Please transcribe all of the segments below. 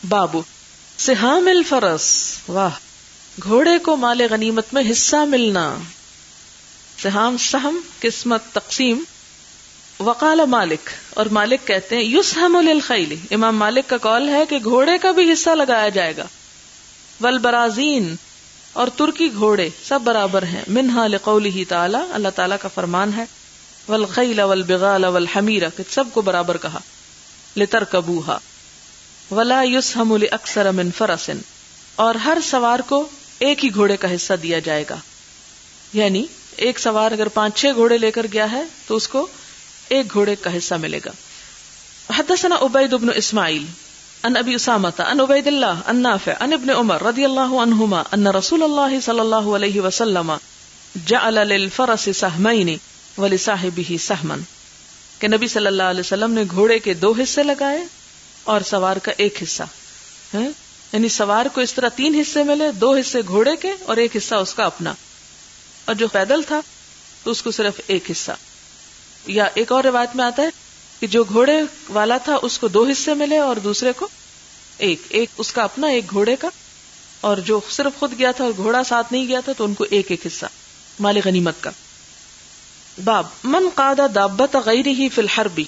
بابو سہام الفرس، واہ، گھوڑے کو مال غنیمت میں حصہ ملنا. سہام سہم قسمت تقسیم. وقال مالک، اور مالک کہتے ہیں یسہم للخیل، امام مالک کا قول ہے کہ گھوڑے کا بھی حصہ لگایا جائے گا. والبرازین، اور ترکی گھوڑے سب برابر ہیں. منہا لقولہ تعالی، اللہ تعالیٰ کا فرمان ہے والخیل والبغال والحمیر، کہ سب کو برابر کہا. لترکبوہا ولا یسہم لاکثر من فرس، اور ہر سوار کو ایک ہی گھوڑے کا حصہ دیا جائے گا. یعنی ایک سوار اگر 5-6 گھوڑے لے کر گیا ہے تو اس کو ایک گھوڑے کا حصہ ملے گا. حدثنا عبید بن اسماعیل عن ابی اسامۃ عن عبید اللہ عن نافع عن ابن عمر رضی اللہ عنہما ان رسول اللہ صلی اللہ علیہ وسلم جعل للفرس سہمین ولصاحبہ سہما، کہ نبی صلی اللہ علیہ وسلم نے گھوڑے کے 2 حصے لگائے اور سوار کا 1 حصہ. یعنی سوار کو اس طرح 3 حصے ملے، 2 حصے گھوڑے کے اور 1 حصہ اس کا اپنا، اور جو پیدل تھا تو اس کو صرف 1 حصہ. یا ایک اور روایت میں آتا ہے کہ جو گھوڑے والا تھا اس کو 2 حصے ملے اور دوسرے کو ایک اس کا اپنا، 1 گھوڑے کا، اور جو صرف خود گیا تھا اور گھوڑا ساتھ نہیں گیا تھا تو ان کو 1 حصہ مال غنیمت کا. باب من قاد دابۃ غیرہ فی الحرب،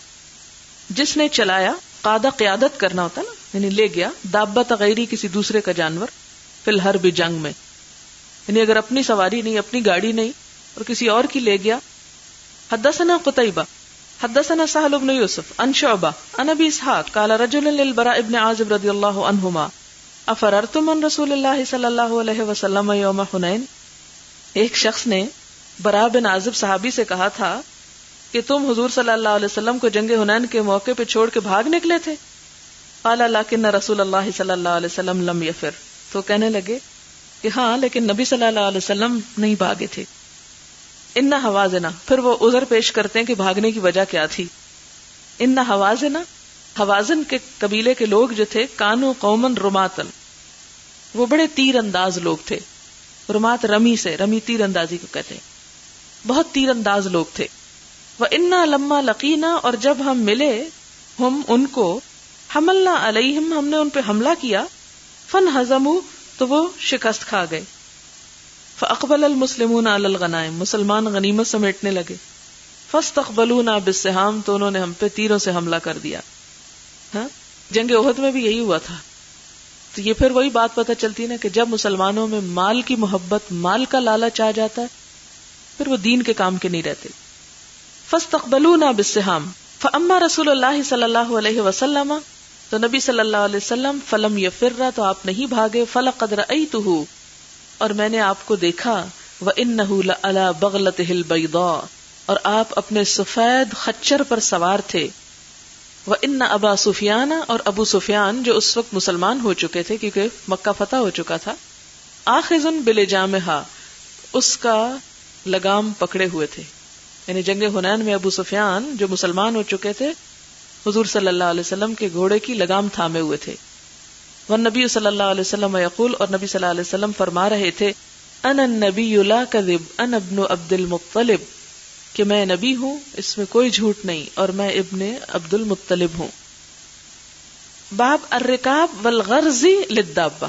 جس نے چلایا، قادہ قیادت کرنا ہوتا نا، یعنی لے گیا، دابۃ غیری کسی دوسرے کا جانور، فی الحرب جنگ میں، یعنی اگر اپنی سواری نہیں، اپنی گاڑی نہیں اور کسی اور کی لے گیا. حدثنا قتیبہ حدثنا سہل بن یوسف عن شعبہ عن ابی اسحاق قال رجل للبراء بن عازب رضی اللہ عنہما افررتم من رسول اللہ صلی اللہ علیہ وسلم یوم حنین، ایک شخص نے براء بن عازب صحابی سے کہا تھا کہ تم حضور صلی اللہ علیہ وسلم کو جنگ حنین کے موقع پہ چھوڑ کے بھاگ نکلے تھے. قال لکن رسول اللہ صلی اللہ علیہ وسلم لم یفر، تو کہنے لگے کہ ہاں لیکن نبی صلی اللہ علیہ وسلم نہیں بھاگے تھے. ان حوازنا، پھر وہ عذر پیش کرتے ہیں کہ بھاگنے کی وجہ کیا تھی. ان حوازنا، حوازن کے قبیلے کے لوگ جو تھے، کانو قومن رماتن، وہ بڑے تیر انداز لوگ تھے. رمات رمی سے، رمی تیر اندازی کو کہتے ہیں، بہت تیر انداز لوگ تھے. وَإِنَّا لَمَّا لَقِينَا، اور جب ہم ملے، ہم ان کو، حملنا علیہم، ہم نے ان پہ حملہ کیا، فانہزموا، تو وہ شکست کھا گئے. فاقبل المسلمون علی الغنائم، مسلمان غنیمت سمیٹنے لگے. فاستقبلونا بالسہام، تو انہوں نے ہم پہ تیروں سے حملہ کر دیا. ہاں، جنگ احد میں بھی یہی ہوا تھا. تو یہ پھر وہی بات پتہ چلتی ہے نا کہ جب مسلمانوں میں مال کی محبت، مال کا لالچ آ جاتا ہے، پھر وہ دین کے کام کے نہیں رہتے. فاستقبلونا بالسہام فاما رسول اللہ صلی اللہ علیہ وسلم، تو نبی صلی اللہ علیہ وسلم، فلم یفر، تو آپ نہیں بھاگے. فلقد رأیتہ، اور میں نے آپ کو دیکھا، وَإِنَّهُ لَعَلَى بَغْلَتِهِ الْبَيْضَاء، اور آپ اپنے سفید خچر پر سوار تھے. وَإِنَّ أَبَا سفیان، اور ابو سفیان جو اس وقت مسلمان ہو چکے تھے کیونکہ مکہ فتح ہو چکا تھا، آخذٌ بِلِجَامِهَا، اس کا لگام پکڑے ہوئے تھے. یعنی جنگ حنین میں ابو سفیان جو مسلمان ہو چکے تھے، حضور صلی اللہ علیہ وسلم کے گھوڑے کی لگام تھامے ہوئے تھے. والنبی صلی اللہ علیہ وسلم یقول، اور نبی صلی اللہ علیہ وسلم فرما رہے تھے، انا النبی لا کذب انا ابن عبد المطلب، کہ میں نبی ہوں، اس میں کوئی جھوٹ نہیں، اور میں ابن عبد المطلب ہوں. باب الرکاب والغرز للدابہ،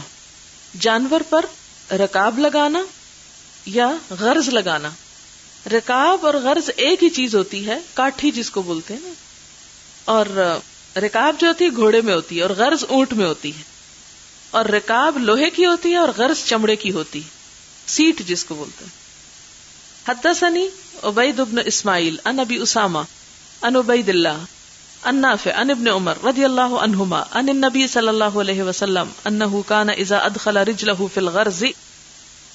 جانور پر رکاب لگانا یا غرض لگانا. رکاب اور غرض ایک ہی چیز ہوتی ہے، کاٹھی جس کو بولتے ہیں نا. اور رکاب جو ہوتی ہے گھوڑے میں ہوتی ہے اور غرض اونٹ میں ہوتی ہے. اور رکاب لوہے کی ہوتی ہے اور غرض چمڑے کی ہوتی ہے، سیٹ جس کو بولتے ہیں. حدثنی عبید بن اسماعیل عن ابی اسامہ عن عبید اللہ عن نافع عن ابن عمر رضی اللہ عنہما عن النبی صلی اللہ علیہ وسلم انہ کان اذا ادخل رجلہ فی الغرز،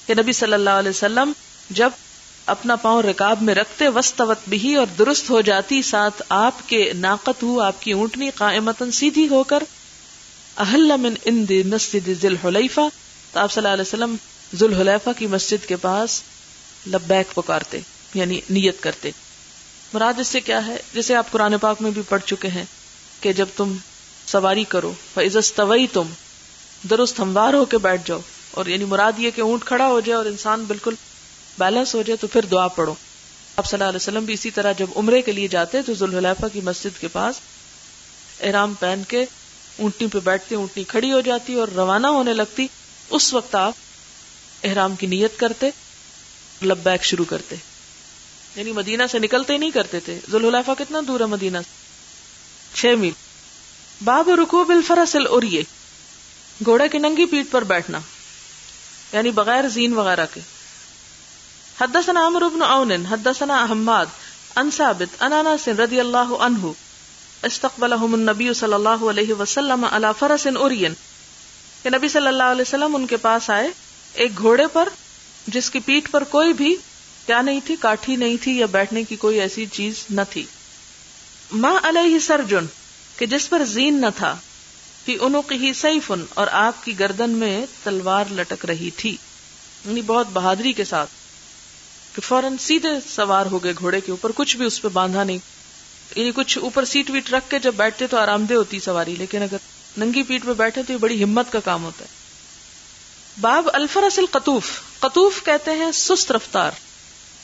کہ نبی صلی اللہ علیہ وسلم جب اپنا پاؤں رکاب میں رکھتے، واستوت بہ، اور درست ہو جاتی ساتھ آپ کے ناقت ہو، آپ کی اونٹنی، قائمتن، سیدھی ہو کر، احل من عند مسجد ذی الحلیفہ، تو آپ صلی اللہ علیہ وسلم ذو الحلیفہ کی مسجد کے پاس لبیک پکارتے، یعنی نیت کرتے. مراد اس سے کیا ہے؟ جیسے آپ قرآن پاک میں بھی پڑھ چکے ہیں کہ جب تم سواری کرو، فَإِذَا اسْتَوَيْتُمْ، درست ہموار ہو کے بیٹھ جاؤ. اور یعنی مراد یہ کہ اونٹ کھڑا ہو جائے اور انسان بالکل بیلنس ہو جائے تو پھر دعا پڑھو. آپ صلی اللہ علیہ وسلم بھی اسی طرح جب عمرے کے لیے جاتے تو ذو الحلیفہ کی مسجد کے پاس احرام پہن کے اونٹنی پہ بیٹھتے، اونٹنی کھڑی ہو جاتی اور روانہ ہونے لگتی، اس وقت آپ احرام کی نیت کرتے، لبیک شروع کرتے. یعنی مدینہ سے نکلتے ہی نہیں کرتے تھے. ذوالحلیفہ کتنا دور ہے مدینہ سے؟ 6 میل. باب رکوب الفرس الاریہ، گھوڑے کی ننگی پیٹھ پر بیٹھنا، یعنی بغیر زین وغیرہ کے. حدثنا عمرو بن عون حدثنا حماد عن ثابت عن انس رضی اللہ عنہ استقبلهم النبی صلی اللہ علیہ وسلم علی فرس اریہ، کہ نبی صلی اللہ علیہ وسلم ان کے پاس آئے ایک گھوڑے پر جس کی پیٹھ پر کوئی بھی کیا نہیں تھی، کاٹھی نہیں تھی یا بیٹھنے کی کوئی ایسی چیز نہ تھی. ما علیہ سرجن، کہ جس پر زین نہ تھا. فی عنقہ سیف، اور آپ کی گردن میں تلوار لٹک رہی تھی. یعنی بہت بہادری کے ساتھ کہ فوراً سیدھے سوار ہو گئے گھوڑے کے اوپر، کچھ بھی اس پہ باندھا نہیں. یعنی کچھ اوپر سیٹ ویٹ رکھ کے جب بیٹھتے تو آرام دہ ہوتی سواری، لیکن اگر ننگی پیٹھ پہ بیٹھے تو یہ بڑی ہمت کا کام ہوتا ہے. باب الفرس القطوف، قطوف کہتے ہیں سست رفتار،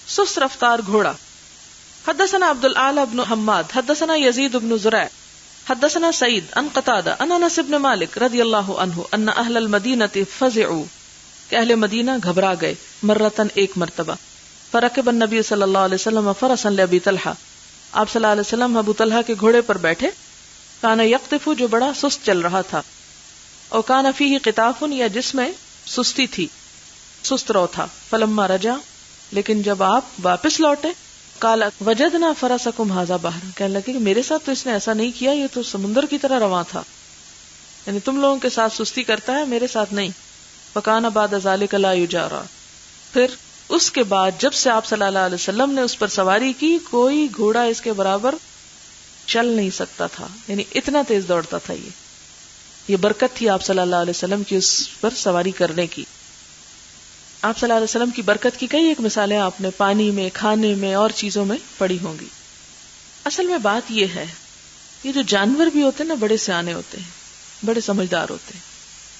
سست رفتار گھوڑا. حدثنا عبد الاعلی بن حماد حدثنا یزید بن زرع حدثنا سعید عن قتادہ عن انس بن مالک رضی اللہ عنہ ان اہل المدینہ فزعوا، کہ اہل مدینہ گھبرا گئے، مرتن ایک مرتبہ. فرکب النبی صلی اللہ علیہ وسلم فرسا لابی طلحہ، آپ صلی اللہ علیہ وسلم ابو طلحہ کے گھوڑے پر بیٹھے. کان یقطف، جو بڑا سست چل رہا تھا. او کان فیہ قطاف، یا جس میں سستی تھی، سست رو تھا. فلما رجع، لیکن جب آپ واپس لوٹے، قال وجدنا فرسکم ھذا بحر، کہنے لگے کہ میرے ساتھ تو اس نے ایسا نہیں کیا، یہ تو سمندر کی طرح رواں تھا. یعنی تم لوگوں کے ساتھ سستی کرتا ہے، میرے ساتھ نہیں. فکان بعد ذلک لا یجارا، پھر اس کے بعد جب سے آپ صلی اللہ علیہ وسلم نے اس پر سواری کی، کوئی گھوڑا اس کے برابر چل نہیں سکتا تھا. یعنی اتنا تیز دوڑتا تھا. یہ برکت تھی آپ صلی اللہ علیہ وسلم کی اس پر سواری کرنے کی. آپ صلی اللہ علیہ وسلم کی برکت کی کئی ایک مثالیں آپ نے پانی میں، کھانے میں اور چیزوں میں پڑھی ہوں گی. اصل میں بات یہ ہے، یہ جو جانور بھی ہوتے ہیں نا، بڑے سیانے ہوتے ہیں، بڑے سمجھدار ہوتے ہیں.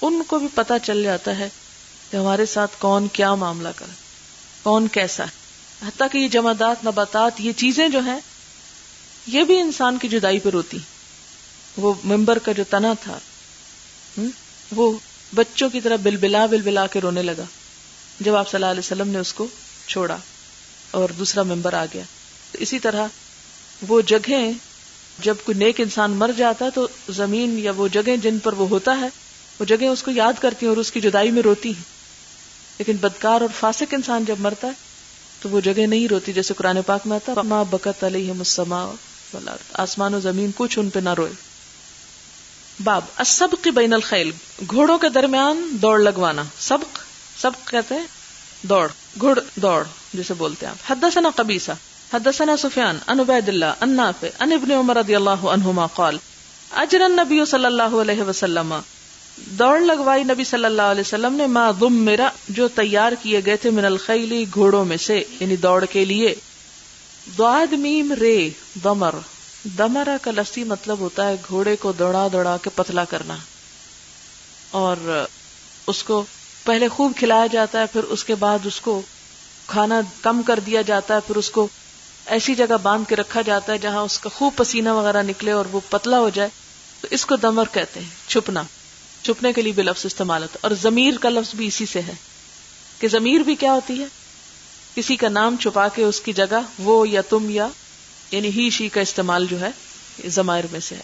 ان کو بھی پتہ چل جاتا ہے کہ ہمارے ساتھ کون کیا معاملہ کرے، کون کیسا ہے. حتیٰ کہ یہ جمادات، نباتات، یہ چیزیں جو ہیں یہ بھی انسان کی جدائی پر ہوتی. وہ ممبر کا جو تنا تھا وہ بچوں کی طرح بلبلا بلبلا کے رونے لگا جب آپ صلی اللہ علیہ وسلم نے اس کو چھوڑا اور دوسرا ممبر آ گیا. اسی طرح وہ جگہیں جب کوئی نیک انسان مر جاتا ہے تو زمین یا وہ جگہیں جن پر وہ ہوتا ہے وہ جگہیں اس کو یاد کرتی ہیں اور اس کی جدائی میں روتی ہیں. لیکن بدکار اور فاسق انسان جب مرتا ہے تو وہ جگہ نہیں روتی، جیسے قرآن پاک میں آتا ما بکت علیہم السماء والارض، آسمان و زمین کچھ ان پہ نہ روئے. باب السبق بین الخیل، گھوڑوں کے درمیان دوڑ لگوانا. سبق، سبق کہتے ہیں دوڑ، گھڑ دوڑ جسے بولتے ہیں آپ. حدثنا قبیصہ حدثنا سفیان عن عبید اللہ عن نافع عن ابن عمر رضی اللہ عنہما قال اجر النبی صلی اللہ علیہ وسلم، دوڑ لگوائی نبی صلی اللہ علیہ وسلم نے، ما ضمر، جو تیار کیے گئے تھے، من الخیل، گھوڑوں میں سے، یعنی دوڑ کے لیے. ضاد میم رے ضمر، ضمرہ کا لفظی مطلب ہوتا ہے گھوڑے کو دوڑا دوڑا کے پتلا کرنا، اور اس کو پہلے خوب کھلایا جاتا ہے، پھر اس کے بعد اس کو کھانا کم کر دیا جاتا ہے، پھر اس کو ایسی جگہ باندھ کے رکھا جاتا ہے جہاں اس کا خوب پسینہ وغیرہ نکلے اور وہ پتلا ہو جائے، تو اس کو ضمر کہتے ہیں. چھپنا، چھپنے کے لیے بھی لفظ استعمال ہوتا ہے. اور ضمیر کا لفظ بھی اسی سے ہے کہ ضمیر بھی کیا ہوتی ہے، کسی کا نام چھپا کے اس کی جگہ وہ یا تم یا یعنی ہی شی کا استعمال جو ہے ضمائر میں سے ہے.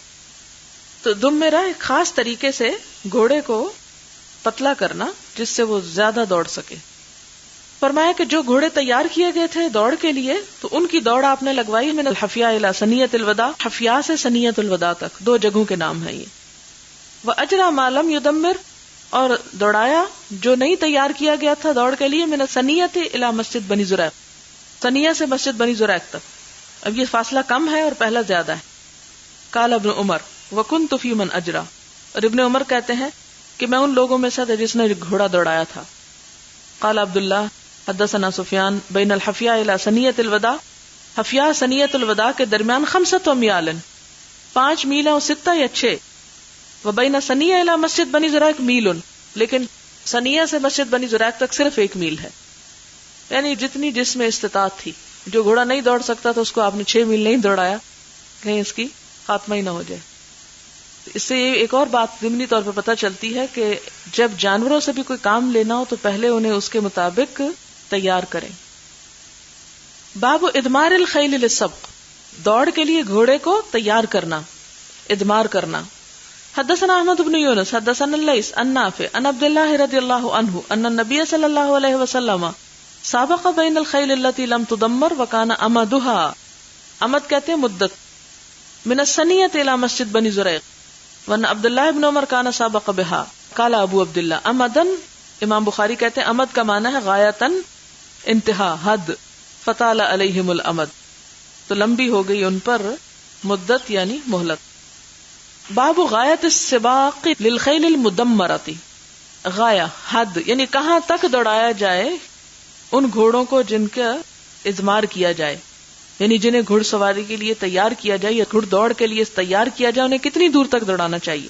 تو ضمرہ ایک خاص طریقے سے گھوڑے کو پتلا کرنا جس سے وہ زیادہ دوڑ سکے. فرمایا کہ جو گھوڑے تیار کیے گئے تھے دوڑ کے لیے تو ان کی دوڑ آپ نے لگوائی من الحفیاء الی ثنیۃ الوداع، حفیاء سے ثنیۃ الوداع تک، 2 جگہوں کے نام ہیں یہ. وَأَجْرَى مَا لَمْ يُدَمِّرْ، اور دوڑایا جو نہیں تیار کیا گیا تھا دوڑ کے لیے، من الثنیۃ الی مسجد بنی زریق، ثنیہ سے مسجد بنی زریق تک. اب یہ فاصلہ کم ہے اور پہلا زیادہ ہے. قال ابن عمر وَكُنْتُ فِي مَنْ أَجْرَى، اور ابن عمر کہتے ہیں کہ میں ان لوگوں میں سے تھا جس نے گھوڑا دوڑایا تھا. قال عبداللہ حدثنا سفیان بین الحفیاء الی ثنیۃ الوداع، حفیاء ثنیۃ الوداع کے درمیان 5 امیال، 5 میل اور 6 یا 6، وبین ثنیہ الی مسجد بنی زریق میل، لیکن ثنیہ سے مسجد بنی زریق تک صرف 1 میل ہے. یعنی جتنی جس میں استطاعت تھی. جو گھوڑا نہیں دوڑ سکتا تو اس کو آپ نے 6 میل نہیں دوڑایا، کہیں اس کی خاتمہ ہی نہ ہو جائے. اس سے ایک اور بات ضمنی طور پر پتہ چلتی ہے کہ جب جانوروں سے بھی کوئی کام لینا ہو تو پہلے انہیں اس کے مطابق تیار کریں. باب ادمار الخیل للسبق، دوڑ کے لیے گھوڑے کو تیار کرنا، ادمار کرنا. حدثنا احمد بن یونس حدثنا اللیث عن نافع عن عبد الله رضی اللہ عنہ ان النبی صلی اللہ علیہ وسلم سابق بین الخیل التي لم تدمر وكان امدها، امد کہتے ہیں مدت، من السنیۃ الى مسجد بنی زریق، وان عبد الله بن عمر كان سابق بها. قال ابو عبد الله امدن، امام بخاری کہتے ہیں امد کا معنی ہے غایتن، انتہا، حد. فطال علیہم الامد، تو لمبی ہو گئی ان پر مدت یعنی مہلت. باب غایت السباق للخیل المدمرۃ، غایہ حد یعنی کہاں تک دوڑایا جائے ان گھوڑوں کو جن کا ادمار کیا جائے، یعنی جنہیں گھڑ سواری کے لیے تیار کیا جائے یا گھڑ دوڑ کے لیے تیار کیا جائے، انہیں کتنی دور تک دوڑانا چاہیے.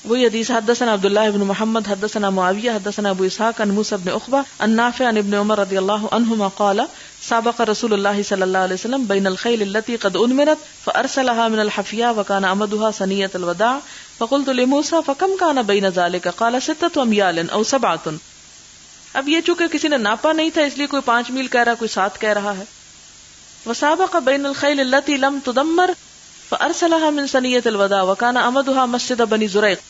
وہی حدیث حدثنا عبداللہ بن محمد حدثنا معاویہ حدثنا ابو اسحاق عن موسیٰ بن عقبہ عن نافع عن ابن عمر رضی اللہ عنہما قال سابق رسول اللہ صلی اللہ علیہ وسلم بین الخیل التي قد انمرت فارسلها من الحفیاء وكان امدها ثنیۃ الوداع فقلت لموسیٰ فکم كان بین ذلك قال 6 اميال او 7. اب یہ چونکہ کسی نے ناپا نہیں تھا اس لیے کوئی 5 میل کہہ رہا، کوئی 7 کہہ رہا ہے. وسابق بین الخیل التي لم تدمر فارسلها من ثنیۃ الوداع وكان امدها مسجد بنی زریق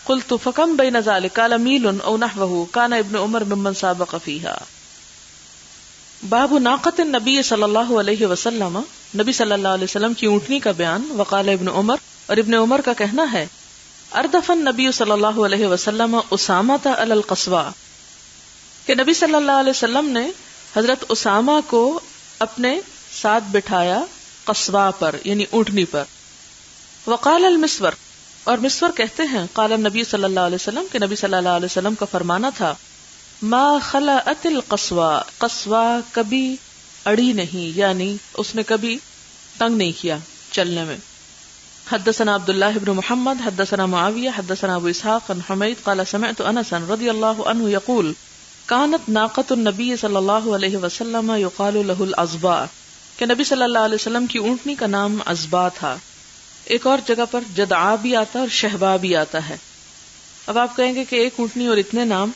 قلت فکم بین ذلك قال میل او نحوه كان ابن عمر ممن سابق فيها. باب ناقۃ النبی صلی اللہ علیہ وسلم، نبی صلی اللہ علیہ وسلم کی اونٹنی کا بیان. وقال ابن عمر، اور ابن عمر کا کہنا ہے اردف النبی صلی اللہ علیہ وسلم اسامۃ علی القصواء، کہ نبی صلی اللہ علیہ وسلم نے حضرت اسامہ کو اپنے ساتھ بٹھایا قصواء پر یعنی اونٹنی پر. وقال المسور، اور مسور کہتے ہیں قال النبی صلی اللہ علیہ وسلم، کہ نبی صلی اللہ علیہ وسلم کا فرمانا تھا ما خلعت القصواء، قصواء کبھی اڑی نہیں، یعنی اس نے کبھی تنگ نہیں کیا چلنے میں. حدثنا عبداللہ بن محمد حدثنا معاویہ حدثنا ابو اسحاق عن حمید قال سمعت انس رضی اللہ عنہ یقول کانت ناقۃ النبی صلی اللہ علیہ وسلم یقال له العظباء، کہ نبی صلی اللہ علیہ وسلم کی اونٹنی کا نام عظباء تھا. ایک اور جگہ پر جدعا بھی آتا ہے اور شہبا بھی آتا ہے. اب آپ کہیں گے کہ ایک اونٹنی اور اتنے نام،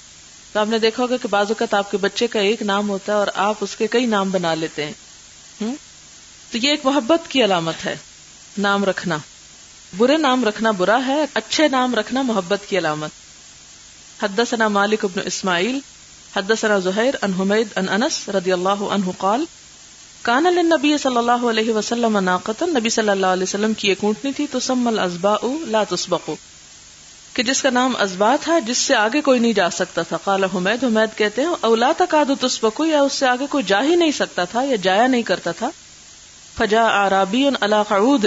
تو آپ نے دیکھا ہوگا کہ بعض اوقات آپ کے بچے کا ایک نام ہوتا ہے اور آپ اس کے کئی نام بنا لیتے ہیں. تو یہ ایک محبت کی علامت ہے نام رکھنا. برے نام رکھنا برا ہے، اچھے نام رکھنا محبت کی علامت. حدثنا مالک بن اسماعیل حدثنا زہیر عن حمید عن انس رضی اللہ عنہ قال کان للنبی صلی اللہ علیہ وسلم ناقۃ، نبی صلی اللہ علیہ وسلم کی ایک اونٹنی تھی تسمى العظباء لا تسبق، کہ جس کا نام عظباء تھا جس سے آگے کوئی نہیں جا سکتا تھا. قال حمید، حمید کہتے ہیں او لا تکاد تسبق، یا اس سے آگے کوئی جا ہی نہیں سکتا تھا یا جایا نہیں کرتا تھا. فجاء اعرابی علی قعود،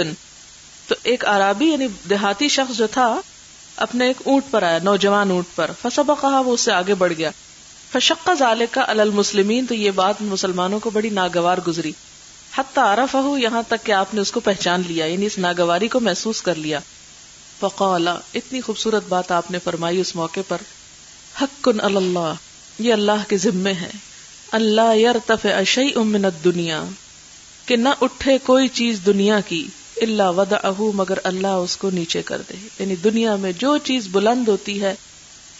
تو ایک اعرابی یعنی دیہاتی شخص جو تھا اپنے ایک اونٹ پر آیا، نوجوان اونٹ پر. فسبقها، وہ اس سے آگے بڑھ گیا. فشق ذلك علی المسلمین، تو یہ بات مسلمانوں کو بڑی ناگوار گزری. حتی عرفہ، یہاں تک کہ آپ نے اس کو پہچان لیا، یعنی اس ناگواری کو محسوس کر لیا. فقال، اتنی خوبصورت بات آپ نے فرمائی اس موقع پر، حق علی اللہ، یہ اللہ کے ذمے ہے، اللہ یرتفع شیء من الدنیا، کہ نہ اٹھے کوئی چیز دنیا کی، الا وضعہ، مگر اللہ اس کو نیچے کر دے. یعنی دنیا میں جو چیز بلند ہوتی ہے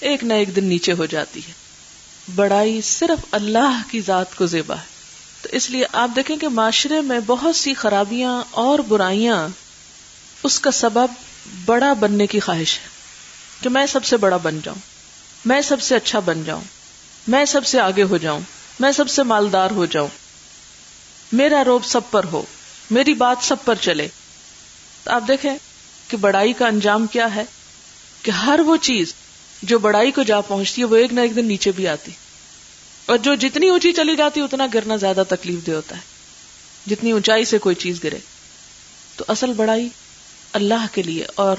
ایک نہ ایک دن نیچے ہو جاتی ہے. بڑائی صرف اللہ کی ذات کو زیبا ہے. تو اس لیے آپ دیکھیں کہ معاشرے میں بہت سی خرابیاں اور برائیاں، اس کا سبب بڑا بننے کی خواہش ہے کہ میں سب سے بڑا بن جاؤں، میں سب سے اچھا بن جاؤں، میں سب سے آگے ہو جاؤں، میں سب سے مالدار ہو جاؤں، میرا روب سب پر ہو، میری بات سب پر چلے. تو آپ دیکھیں کہ بڑائی کا انجام کیا ہے کہ ہر وہ چیز جو بڑائی کو جا پہنچتی ہے وہ ایک نہ ایک دن نیچے بھی آتی، اور جو جتنی اونچی چلی جاتی اتنا گرنا زیادہ تکلیف دہ ہوتا ہے، جتنی اونچائی سے کوئی چیز گرے. تو اصل بڑائی اللہ کے لیے، اور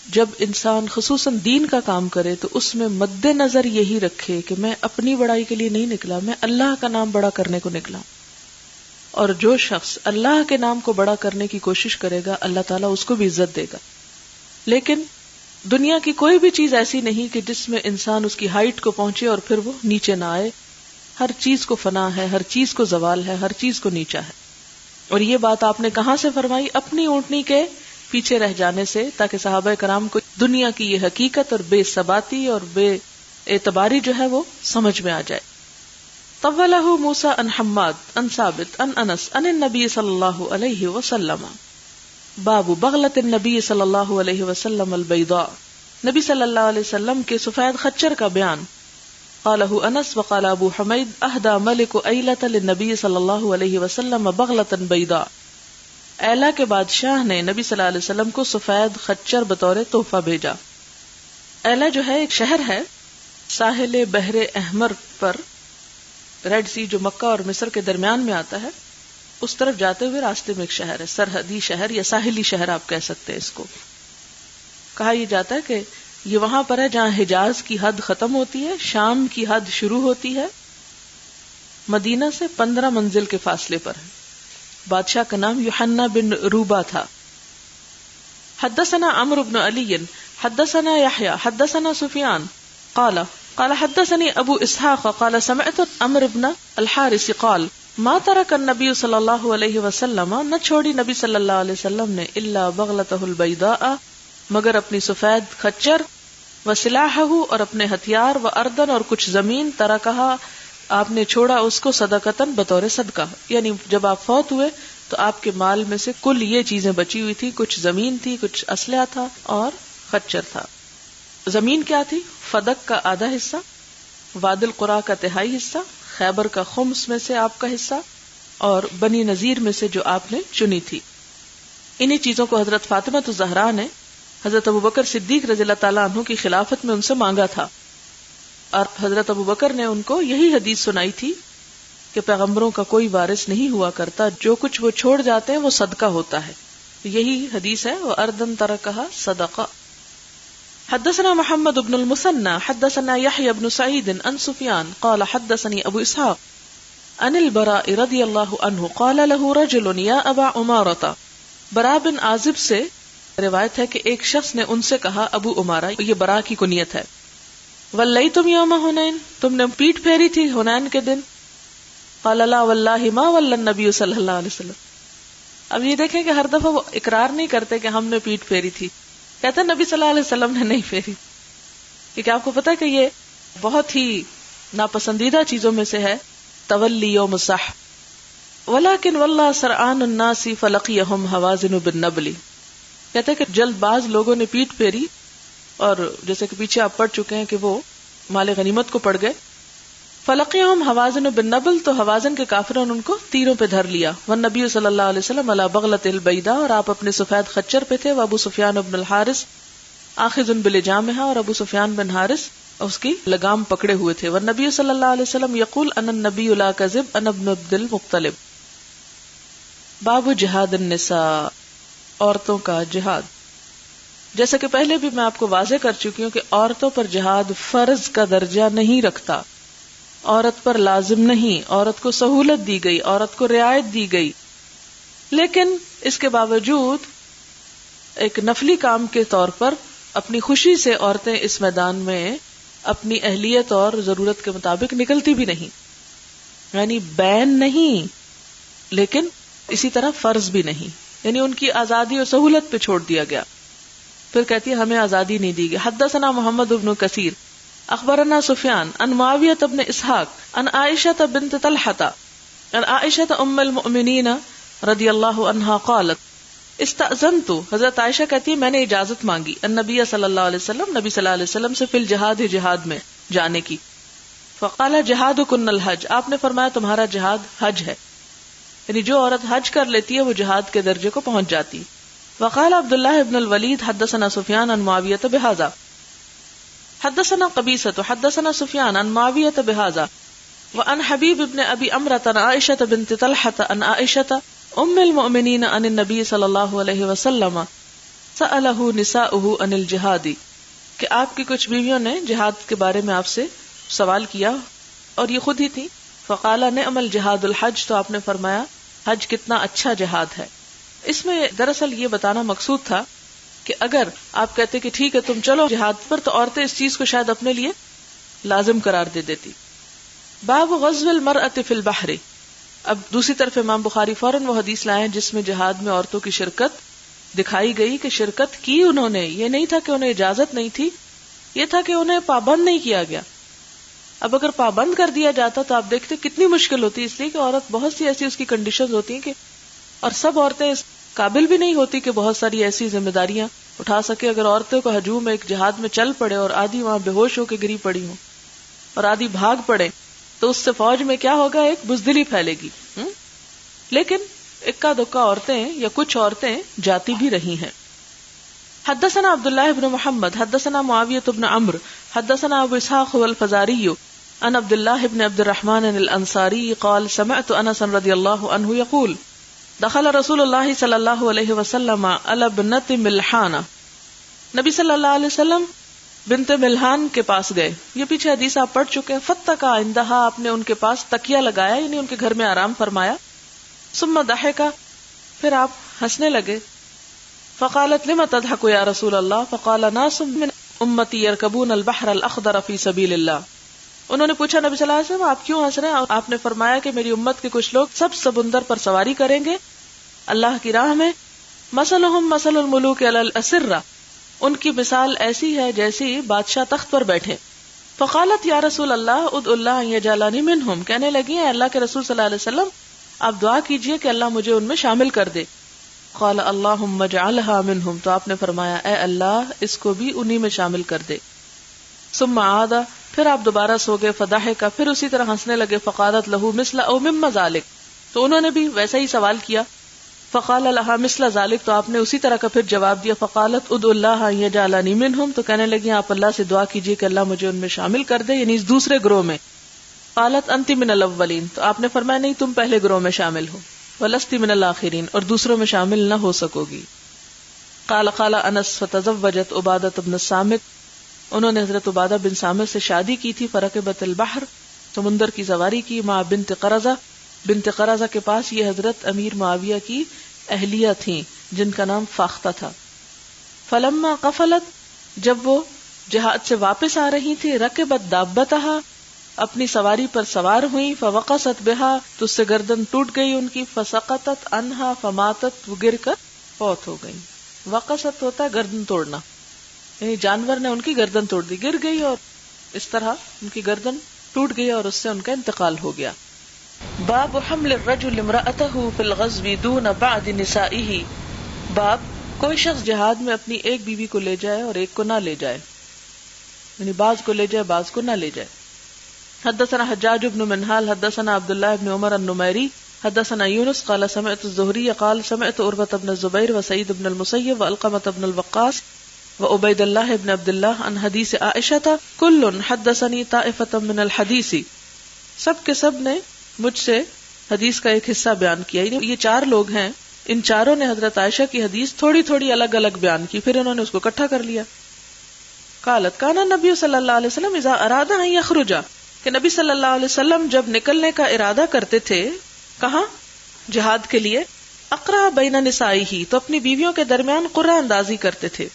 جب انسان خصوصاً دین کا کام کرے تو اس میں مد نظر یہی رکھے کہ میں اپنی بڑائی کے لیے نہیں نکلا، میں اللہ کا نام بڑا کرنے کو نکلا. اور جو شخص اللہ کے نام کو بڑا کرنے کی کوشش کرے گا اللہ تعالیٰ اس کو بھی عزت دے گا. لیکن دنیا کی کوئی بھی چیز ایسی نہیں کہ جس میں انسان اس کی ہائٹ کو پہنچے اور پھر وہ نیچے نہ آئے. ہر چیز کو فنا ہے، ہر چیز کو زوال ہے، ہر چیز کو نیچا ہے. اور یہ بات آپ نے کہاں سے فرمائی؟ اپنی اونٹنی کے پیچھے رہ جانے سے، تاکہ صحابہ کرام کو دنیا کی یہ حقیقت اور بے ثباتی اور بے اعتباری جو ہے وہ سمجھ میں آ جائے. طولہ موسیٰ عن حماد عن ثابت عن انس عن النبی صلی اللہ علیہ وسلم. باب بغلۃ النبی صلی اللہ علیہ وسلم البیضاء. نبی صلی اللہ علیہ وسلم کے سفید خچر کا بیان. قالہ انس وقال ابو حمید اہدى ملک ایلۃ للنبی صلی اللہ علیہ وسلم بغلۃ بیضاء. ایلا کے بادشاہ نے نبی صلی اللہ علیہ وسلم کو سفید خچر بطور تحفہ بھیجا. ایلا جو ہے ایک شہر ہے ساحل بحر احمر پر، ریڈ سی جو مکہ اور مصر کے درمیان میں آتا ہے، اس طرف جاتے ہوئے راستے میں ایک شہر ہے، سرحدی شہر یا ساحلی شہر آپ کہہ سکتے ہیں اس کو. کہا یہ جاتا ہے کہ یہ وہاں پر ہے جہاں حجاز کی حد ختم ہوتی ہے، شام کی حد شروع ہوتی ہے، مدینہ سے 15 منزل کے فاصلے پر ہے. بادشاہ کا نام یوحنا بن روبا تھا. حدثنا عمرو بن علی حدثنا یحییٰ حدثنا سفیان قال حدثني ابو اسحاق قال سمعت عمرو بن الحارث قال ما ترك النبي صلی اللہ علیہ وسلم، نہ چھوڑی نبی صلی اللہ علیہ وسلم نے الا بغلته البیضاء، مگر اپنی سفید خچر، وسلاحه اور اپنے ہتھیار، واردن اور کچھ زمین، ترکها آپ نے چھوڑا اس کو صدقتاً بطور صدقہ. یعنی جب آپ فوت ہوئے تو آپ کے مال میں سے کل یہ چیزیں بچی ہوئی تھی، کچھ زمین تھی، کچھ اسلحہ تھا اور خچر تھا. زمین کیا تھی؟ فدق کا آدھا حصہ، وادی القریٰ کا تہائی حصہ، خیبر کا خمس میں سے آپ کا حصہ، اور بنی نذیر میں سے جو آپ نے چنی تھی. انہی چیزوں کو حضرت فاطمہ الزہرا نے حضرت ابوبکر صدیق رضی اللہ تعالیٰ عنہ کی خلافت میں ان سے مانگا تھا، اور حضرت ابوبکر نے ان کو یہی حدیث سنائی تھی کہ پیغمبروں کا کوئی وارث نہیں ہوا کرتا، جو کچھ وہ چھوڑ جاتے ہیں وہ صدقہ ہوتا ہے. یہی حدیث ہے وَأَرْضًا تَرَكَهَا صَدَقَةً. حدثنا محمد بن المثنى حدثنا يحيى بن سعيد عن سفيان قال حدثني ابو اسحاق عن البراء رضي الله عنه قال له رجل يا ابا عمارة. براء بن عازب سے روایت ہے کہ ایک شخص نے ان سے کہا، ابو عمارہ یہ براء کی کنیت ہے، ولیتم یوم حنین، تم نے پیٹ پھیری تھی حنین کے دن؟ قال لا واللہ ما ولی النبی صلی اللہ علیہ وسلم. اب یہ دیکھیں کہ ہر دفعہ وہ اقرار نہیں کرتے کہ ہم نے پیٹ پھیری تھی، کہتے ہیں نبی صلی اللہ علیہ وسلم نے نہیں پھیری. کیونکہ آپ کو پتا ہے کہ یہ بہت ہی ناپسندیدہ چیزوں میں سے ہے تولی یوم الصح. ولکن واللہ سرعان الناس فلقیہم حوازن بالنبل. کہتے ہیں کہ جلد باز لوگوں نے پیٹ پھیری، اور جیسے کہ پیچھے آپ پڑھ چکے ہیں کہ وہ مال غنیمت کو پڑ گئے. فلقیہم حوازن بالنبل، تو حوازن کے کافروں نے ان کو تیروں پہ دھر لیا. والنبی صلی اللہ علیہ وسلم علی بغلۃ البیضاء، اور آپ اپنے سفید خچر پہ تھے. وابو سفیان بن الحارث آخذ بلجامھا، اور ابو سفیان بن حارث اس کی لگام پکڑے ہوئے تھے. والنبی صلی اللہ علیہ وسلم یقول ان النبی لا کذب انا ابن عبد المطلب. باب جہاد النساء، عورتوں کا جہاد. جیسا کہ پہلے بھی میں آپ کو واضح کر چکی ہوں کہ عورتوں پر جہاد فرض کا درجہ نہیں رکھتا، عورت پر لازم نہیں، عورت کو سہولت دی گئی، عورت کو رعایت دی گئی، لیکن اس کے باوجود ایک نفلی کام کے طور پر اپنی خوشی سے عورتیں اس میدان میں اپنی اہلیت اور ضرورت کے مطابق نکلتی بھی نہیں. یعنی بین نہیں لیکن اسی طرح فرض بھی نہیں، یعنی ان کی آزادی اور سہولت پہ چھوڑ دیا گیا. پھر کہتی ہے ہمیں آزادی نہیں دی گئی. حدثنا محمد بن کثیر اخبرنا سفیان عن معاویہ بن اسحاق عن عائشہ بنت طلحہ عن عائشہ ام المؤمنین رضی اللہ عنہا قالت استأذنت، حضرت عائشہ کہتی ہے میں نے اجازت مانگی النبی صلی اللہ علیہ وسلم، نبی صلی اللہ علیہ وسلم سے فی الجہاد، جہاد میں جانے کی. فقال جہادکن الحج، آپ نے فرمایا تمہارا جہاد حج ہے، یعنی جو عورت حج کر لیتی ہے وہ جہاد کے درجے کو پہنچ جاتی. وقال عبداللہ بن الولید حدثنا سفیان عن معاویہ بہذا. حدثنا قبیصۃ حدثنا سفیان عن معاویہ بہذا وعن حبیب بن ابی عمرۃ عن عائشہ بنت طلحہ عن عائشہ ام المؤمنین عن النبی صلی اللہ علیہ وسلم سألہ نساؤہ عن الجہاد، کہ آپ کی کچھ بیویوں نے جہاد کے بارے میں آپ سے سوال کیا اور یہ خود ہی تھی. فقال نعم الجہاد الحج، تو آپ نے فرمایا حج کتنا اچھا جہاد ہے. اس میں دراصل یہ بتانا مقصود تھا کہ اگر آپ کہتے کہ ٹھیک ہے تم چلو جہاد پر، تو عورتیں اس چیز کو شاید اپنے لیے لازم قرار دے دیتی. باب غزو المرأة فی البحر. اب دوسری طرف امام بخاری فوراً وہ حدیث لائے جس میں جہاد میں عورتوں کی شرکت دکھائی گئی کہ شرکت کی انہوں نے، یہ نہیں تھا کہ انہیں اجازت نہیں تھی، یہ تھا کہ انہیں پابند نہیں کیا گیا. اب اگر پابند کر دیا جاتا تو آپ دیکھتے کتنی مشکل ہوتی، اس لیے کہ عورت بہت سی ایسی اس کی کنڈیشنز ہوتی ہیں کہ، اور سب عورتیں اس قابل بھی نہیں ہوتی کہ بہت ساری ایسی ذمہ داریاں اٹھا سکے. اگر عورتوں کو ہجوم ایک جہاد میں چل پڑے اور آدھی وہاں بے ہوش ہو کے گری پڑی ہوں اور آدھی بھاگ پڑے تو اس سے فوج میں کیا ہوگا، ایک بزدلی پھیلے گی. لیکن اکا دکا عورتیں یا کچھ عورتیں جاتی بھی رہی ہیں. حدثنا عبداللہ بن محمد حدثنا معاویہ بن عمرو حدثنا ابو اسحاق الفزاری عن عبداللہ بن عبد الرحمن الانصاری قال سمعت انس رضی اللہ عنہ یقول دخل رسول اللہ صلی اللہ علیہ وسلم علی ابنۃ ملحانہ، نبی صلی اللہ علیہ وسلم بنت ملحان کے پاس گئے. یہ پیچھے حدیث آپ پڑھ چکے ہیں. فتقا عندہا، آپ نے ان کے پاس تکیہ لگایا، یعنی ان کے گھر میں آرام فرمایا. ثم ضحکا، پھر آپ ہنسنے لگے. فقالت لما تضحك یا رسول اللہ، فقال ناس من امتی يركبون البحر الاخضر فی سبیل اللہ. انہوں نے پوچھا نبی صلی اللہ علیہ وسلم آپ کیوں ہنس رہے ہیں؟ آپ نے فرمایا کہ میری امت کے کچھ لوگ سب سمندر پر سواری کریں گے اللہ کی راہ میں. مثلهم مثل الملوک علی الاسرہ، ان کی مثال ایسی ہے جیسی بادشاہ تخت پر بیٹھے. فقالت یا رسول اللہ ادعو اللہ ان یجعلنی منہم، کہنے لگی ہیں اللہ کے رسول صلی اللہ علیہ وسلم آپ دعا کیجئے کہ اللہ مجھے ان میں شامل کر دے. قال اللہم اجعلھا منہم، تو آپ نے فرمایا اے اللہ اس کو بھی انہی میں شامل کر دے. ثم عاد، پھر آپ دوبارہ سو گئے. فضحک، پھر اسی طرح ہنسنے لگے. فقالت لہ مثل او مما ذلک، تو انہوں نے بھی ویسا ہی سوال کیا. فقال لها مثل ذلك، تو آپ نے اسی طرح کا پھر جواب دیا. فقالت ادعو اللہ ان یجعلنی منہم، تو کہنے لگی آپ اللہ سے دعا کیجئے کہ اللہ مجھے ان میں شامل کر دے، یعنی اس دوسرے گروہ میں. قالت انت من الاولین، تو آپ نے فرمایا نہیں تم پہلے گروہ میں شامل ہو. ولست من الاخرین، اور دوسروں میں شامل نہ ہو سکو گی. قال انس فتزوجت عبادۃ بن الصامت، انہوں نے حضرت عبادہ بن صامت سے شادی کی تھی. فرکبت البحر، سمندر کی سواری کی. مع بنت قرظہ، بنت قرظہ کے پاس یہ حضرت امیر معاویہ کی اہلیہ تھیں جن کا نام فاختہ تھا. فلما قفلت، جب وہ جہاد سے واپس آ رہی تھی. رکبت دابتہا، اپنی سواری پر سوار ہوئی. فوقست بہا، تو اس سے گردن ٹوٹ گئی ان کی. فسقطت عنہا فماتت، وہ گر کر فوت ہو گئی. وقست ہوتا ہے گردن توڑنا، یعنی جانور نے ان کی گردن توڑ دی، گر گئی اور اس طرح ان کی گردن ٹوٹ گئی اور اس سے ان کا انتقال ہو گیا. باب حمل الرجل امرأته في الغزو دون بعض نسائه، باب کوئی شخص جہاد میں اپنی ایک بیوی کو لے جائے اور ایک کو نہ لے جائے، یعنی بعض کو لے جائے بعض کو نہ لے جائے. حدثنا حجاج بن منہال حدثنا عبداللہ بن عمر النمیری حدثنا یونس قال سمعت الزہری قال سمعت عروة بن الزبیر وسعید بن المسیب وعلقمة بن الوقاص وعبید اللہ بن عبد اللہ عن حدیث عائشہ کل حدثنی طائفة من الحدیث، سب کے سب نے مجھ سے حدیث کا ایک حصہ بیان کیا. یہ چار لوگ ہیں، ان چاروں نے حضرت عائشہ کی حدیث تھوڑی تھوڑی الگ الگ بیان کی، پھر انہوں نے اس کو اکٹھا کر لیا. قالت کان النبی صلی اللہ علیہ وسلم اذا اراد ان یخرج، کہ نبی صلی اللہ علیہ وسلم جب نکلنے کا ارادہ کرتے تھے کہاں، جہاد کے لیے، اقرا بین نسائہ، تو اپنی بیویوں کے درمیان قرعہ اندازی کرتے تھے.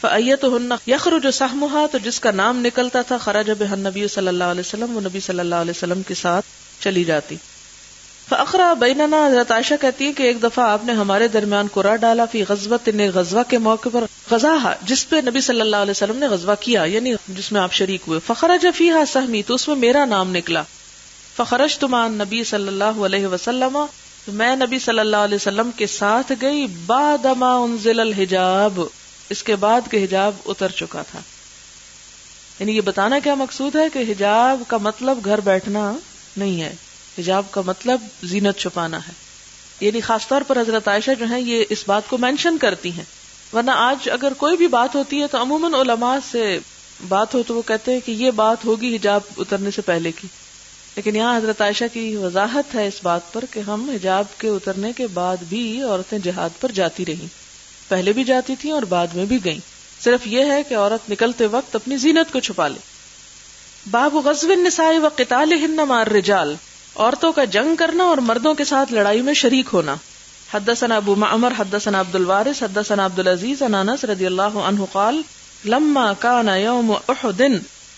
فایتہن یخرج سہمها، تو جس کا نام نکلتا تھا خرج بہ النبی صلی اللہ علیہ وسلم، وہ نبی صلی اللہ علیہ وسلم کے ساتھ چلی جاتی. فاقرا بیننا، حضرت عائشہ کہتی ہے کہ ایک دفعہ آپ نے ہمارے درمیان قرعہ ڈالا. فی غزوۃ، غزوہ کے موقع پر، غزاہا جس پہ نبی صلی اللہ علیہ وسلم نے غزوہ کیا، یعنی جس میں آپ شریک ہوئے. فخرج فیہا سہمی، تو اس میں میرا نام نکلا. فخرجت مع النبی صلی اللہ علیہ وسلم، میں نبی صلی اللہ علیہ وسلم کے ساتھ گئی. بعد ما انزل الحجاب، اس کے بعد کہ حجاب اتر چکا تھا. یعنی یہ بتانا کیا مقصود ہے کہ حجاب کا مطلب گھر بیٹھنا نہیں ہے، حجاب کا مطلب زینت چھپانا ہے. یعنی خاص طور پر حضرت عائشہ جو ہیں یہ اس بات کو مینشن کرتی ہیں، ورنہ آج اگر کوئی بھی بات ہوتی ہے تو عموماً علماء سے بات ہو تو وہ کہتے ہیں کہ یہ بات ہوگی حجاب اترنے سے پہلے کی، لیکن یہاں حضرت عائشہ کی وضاحت ہے اس بات پر کہ ہم حجاب کے اترنے کے بعد بھی عورتیں جہاد پر جاتی رہیں، پہلے بھی جاتی تھیں اور بعد میں بھی گئیں. صرف یہ ہے کہ عورت نکلتے وقت اپنی زینت کو چھپا لے. باب غزو النساء وقتالہن مع الرجال، عورتوں کا جنگ کرنا اور مردوں کے ساتھ لڑائی میں شریک ہونا. حدثنا ابو معمر حدثنا عبد الوارث حدثنا عبد العزیز عن انس رضی اللہ عنہ قال لما كان يوم احد،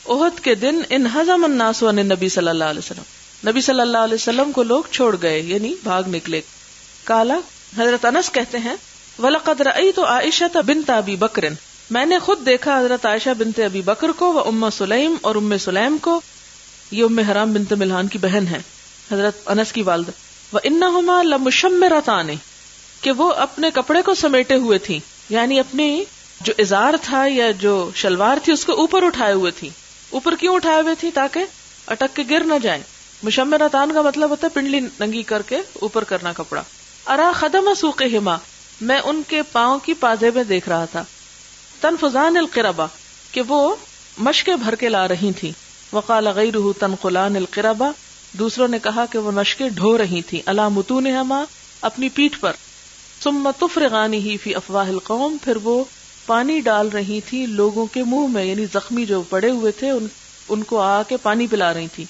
احد کے دن انہزم الناس عن النبی صلی اللہ علیہ وسلم، نبی صلی اللہ علیہ وسلم کو لوگ چھوڑ گئے، یعنی بھاگ نکلے. کالا، حضرت انس کہتے ہیں وَلَقَدْ رَأَيْتُ عَائِشَةَ بِنْتَ أَبِي بَكْرٍ، میں نے خود دیکھا حضرت عائشہ بنت ابی بکر کو، و ام سلیم اور ام سلیم کو، یہ ام حرام بنت ملحان کی بہن ہے، حضرت انس کی والدہ، وَإِنَّهُمَا لَمُشَمِّرَتَانِ، کہ وہ اپنے کپڑے کو سمیٹے ہوئے تھی، یعنی اپنی جو ازار تھا یا جو شلوار تھی اس کو اوپر اٹھائے ہوئے تھی. اوپر کیوں اٹھائے ہوئے تھی؟ تاکہ اٹک کے گر نہ جائیں. مشمرتان کا مطلب ہوتا ہے پنڈلی ننگی کر کے اوپر کرنا کپڑا. ارا خدم سوقہما، میں ان کے پاؤں کی پازیبیں دیکھ رہا تھا. تنفذان القربہ، کہ وہ مشقیں بھر کے لا رہی تھی. وقال غیرہ تنقلان القربہ، دوسروں نے کہا کہ وہ مشقیں ڈھو رہی تھی. علی متونہما، اپنی پیٹھ پر. ثم تفرغانہ فی افواہ القوم، پھر وہ پانی ڈال رہی تھی لوگوں کے منہ میں، یعنی زخمی جو پڑے ہوئے تھے ان کو آ کے پانی پلا رہی تھی.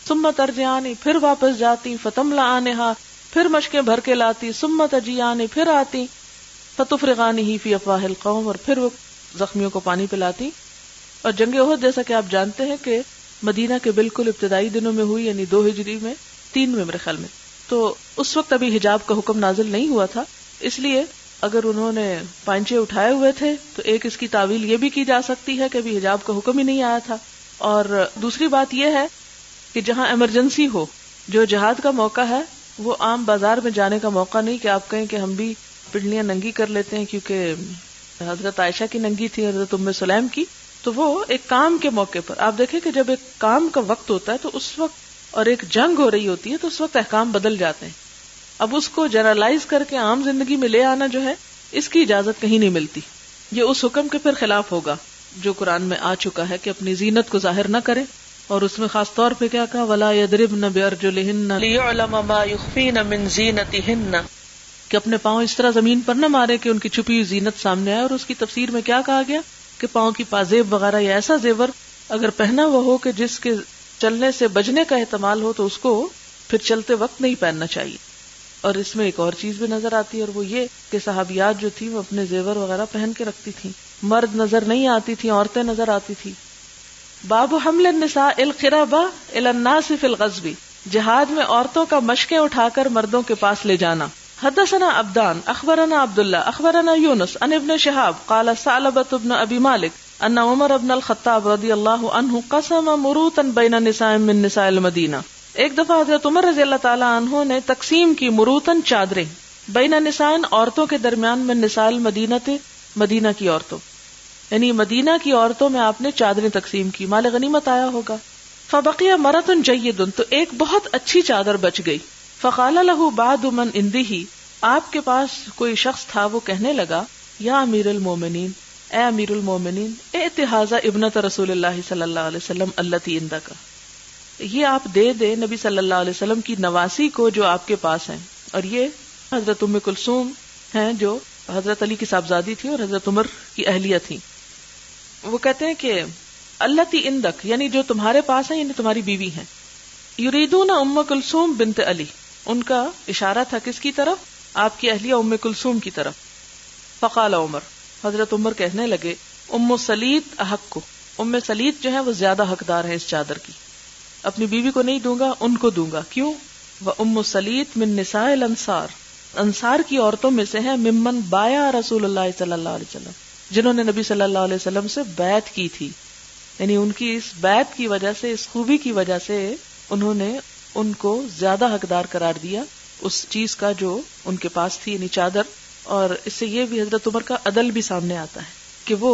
ثم ترجعانی، پھر واپس جاتی. فتملآنہا، پھر مشقیں بھر کے لاتی. ثم تجیعانی، پھر آتی. فتفرغانہ فی افواہ القوم، اور پھر وہ زخمیوں کو پانی پلاتی. اور جنگ احد جیسا کہ آپ جانتے ہیں کہ مدینہ کے بالکل ابتدائی دنوں میں ہوئی، یعنی 2 ہجری میں 3 میں میرے خیال میں. تو اس وقت ابھی حجاب کا حکم نازل نہیں ہوا تھا، اس لیے اگر انہوں نے پائنچے اٹھائے ہوئے تھے تو ایک اس کی تعویل یہ بھی کی جا سکتی ہے کہ ابھی حجاب کا حکم ہی نہیں آیا تھا. اور دوسری بات یہ ہے کہ جہاں ایمرجنسی ہو، جو جہاد کا موقع ہے وہ عام بازار میں جانے کا موقع نہیں کہ آپ کہیں کہ ہم بھی پنڈلیاں ننگی کر لیتے ہیں، کیونکہ حضرت عائشہ کی ننگی تھی، حضرت ام سلیم کی. تو وہ ایک کام کے موقع پر آپ دیکھیں کہ جب ایک کام کا وقت ہوتا ہے تو اس وقت، اور ایک جنگ ہو رہی ہوتی ہے تو اس وقت احکام بدل جاتے ہیں. اب اس کو جنرلائز کر کے عام زندگی میں لے آنا جو ہے، اس کی اجازت کہیں نہیں ملتی. یہ اس حکم کے پھر خلاف ہوگا جو قرآن میں آ چکا ہے کہ اپنی زینت کو ظاہر نہ کریں. اور اس میں خاص طور پہ کیا کہا، وَلَا يَضْرِبْنَ بِأَرْجُلِهِنَّ لِيُعْلَمَ مَا يُخْفِينَ مِنْ زِينَتِهِنَّ، کہ اپنے پاؤں اس طرح زمین پر نہ مارے کہ ان کی چھپی ہوئی زینت سامنے آئے. اور اس کی تفسیر میں کیا کہا گیا کہ پاؤں کی پازیب وغیرہ یا ایسا زیور اگر پہنا ہوا ہو کہ جس کے چلنے سے بجنے کا احتمال ہو تو اس کو پھر چلتے وقت نہیں پہننا چاہیے. اور اس میں ایک اور چیز بھی نظر آتی ہے، اور وہ یہ کہ صحابیات جو تھی وہ اپنے زیور وغیرہ پہن کے رکھتی تھی. مرد نظر نہیں آتی تھی، عورتیں نظر آتی تھی. باب حمل النساء القربہ الی الناس فی الغزو، جہاد میں عورتوں کا مشقیں اٹھا کر مردوں کے پاس لے جانا. حدثنا عبدان اخبرنا عبداللہ اخبرنا یونس عن ابن شہاب قال ثعلبۃ بن ابی مالک ان عمر بن الخطاب رضی اللہ عنہ قسم مروتا بین نساء من نساء المدینہ. ایک دفعہ حضرت عمر رضی اللہ تعالی عنہ نے تقسیم کی مروتن چادریں، بین نساء عورتوں کے درمیان، من نساء المدینہ مدینہ کی عورتوں، یعنی مدینہ کی عورتوں میں آپ نے چادریں تقسیم کی. مال غنیمت آیا ہوگا. فبقی مرۃ جید، تو ایک بہت اچھی چادر بچ گئی. فقال له بعض من عنده، آپ کے پاس کوئی شخص تھا وہ کہنے لگا، یا امیر المومنین، اے امیر المومنین، ائت ھذا ابنۃ رسول اللہ صلی اللہ علیہ وسلم التی عندک، یہ آپ دے دے نبی صلی اللہ علیہ وسلم کی نواسی کو جو آپ کے پاس ہیں. اور یہ حضرت ام کلثوم ہیں جو حضرت علی کی صاحبزادی تھی اور حضرت عمر کی اہلیہ تھی. وہ کہتے ہیں کہ التی عندک یعنی جو تمہارے پاس ہیں، یعنی تمہاری بیوی ہیں. یریدون ام کلثوم بنت علی، ان کا اشارہ تھا کس کی طرف؟ آپ کی اہلیہ ام کلثوم کی طرف. فقال عمر، حضرت عمر کہنے لگے، ام سلیت احق کو، ام سلیت جو ہے وہ زیادہ حقدار ہے اس چادر کی، اپنی بیوی کو نہیں دوں گا، ان کو دوں گا. کیوں؟ وَأُمُّ سَلِيت مِن نِسَاءِ الْأَنصَار، انصار کی عورتوں میں سے ہے، ممن بایا رسول اللہ صلی اللہ علیہ وسلم، جنہوں نے نبی صلی اللہ علیہ وسلم سے بیعت کی تھی. یعنی ان کی اس بیعت کی وجہ سے، اس خوبی کی وجہ سے انہوں نے ان کو زیادہ حقدار قرار دیا اس چیز کا جو ان کے پاس تھی، یعنی چادر. اور اس سے یہ بھی حضرت عمر کا عدل بھی سامنے آتا ہے کہ وہ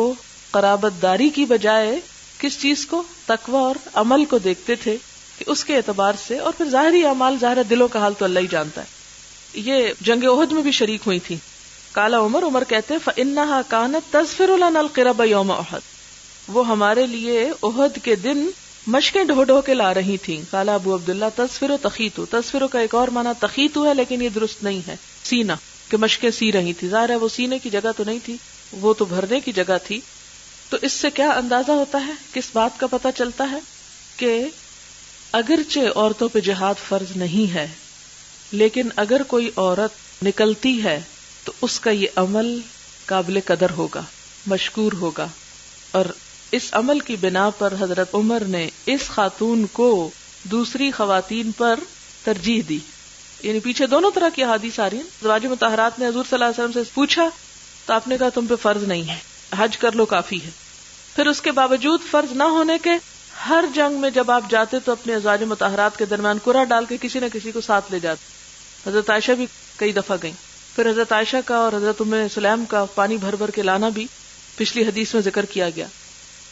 قرابت داری کی بجائے کس چیز کو، تقوی اور عمل کو دیکھتے تھے کہ اس کے اعتبار سے. اور پھر ظاہری اعمال، ظاہر دلوں کا حال تو اللہ ہی جانتا ہے. یہ جنگ احد میں بھی شریک ہوئی تھی. قال عمر کہتے فإنها كانت تزفر لنا القرب يوم احد، وہ ہمارے لیے احد کے دن مشقیں ڈھو ڈھو کے لا رہی تھیں. قال ابو عبداللہ تزفر و تخیت، تزفر کا ایک اور معنی تخیت ہے، لیکن یہ درست نہیں ہے، سینا کہ مشقیں سی رہی تھی. ظاہر ہے وہ سینے کی جگہ تو نہیں تھی، وہ تو بھرنے کی جگہ تھی. تو اس سے کیا اندازہ ہوتا ہے، کس بات کا پتہ چلتا ہے کہ اگرچہ عورتوں پہ جہاد فرض نہیں ہے، لیکن اگر کوئی عورت نکلتی ہے تو اس کا یہ عمل قابل قدر ہوگا، مشکور ہوگا. اور اس عمل کی بنا پر حضرت عمر نے اس خاتون کو دوسری خواتین پر ترجیح دی. یعنی پیچھے دونوں طرح کی احادیث آ رہی ہیں. ازواج مطہرات نے حضور صلی اللہ علیہ وسلم سے پوچھا تو آپ نے کہا تم پہ فرض نہیں ہے, حج کر لو کافی ہے. پھر اس کے باوجود فرض نہ ہونے کے ہر جنگ میں جب آپ جاتے تو اپنے ازواج مطہرات کے درمیان قرعہ ڈال کے کسی نہ کسی کو ساتھ لے جاتے. حضرت عائشہ بھی کئی دفعہ گئیں. پھر حضرت عائشہ کا اور حضرت ام سلیم کا پانی بھر بھر کے لانا بھی پچھلی حدیث میں ذکر کیا گیا.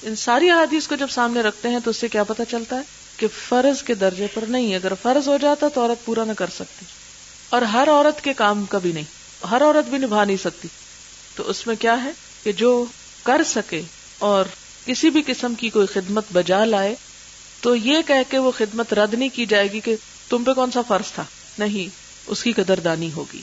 ان ساری احادیث کو جب سامنے رکھتے ہیں تو اس سے کیا پتہ چلتا ہے کہ فرض کے درجے پر نہیں. اگر فرض ہو جاتا تو عورت پورا نہ کر سکتی, اور ہر عورت کے کام کا بھی نہیں, ہر عورت بھی نبھا نہیں سکتی. تو اس میں کیا ہے کہ جو کر سکے اور کسی بھی قسم کی کوئی خدمت بجا لائے تو یہ کہہ کے وہ خدمت رد نہیں کی جائے گی کہ تم پہ کون سا فرض تھا, نہیں, اس کی قدردانی ہوگی.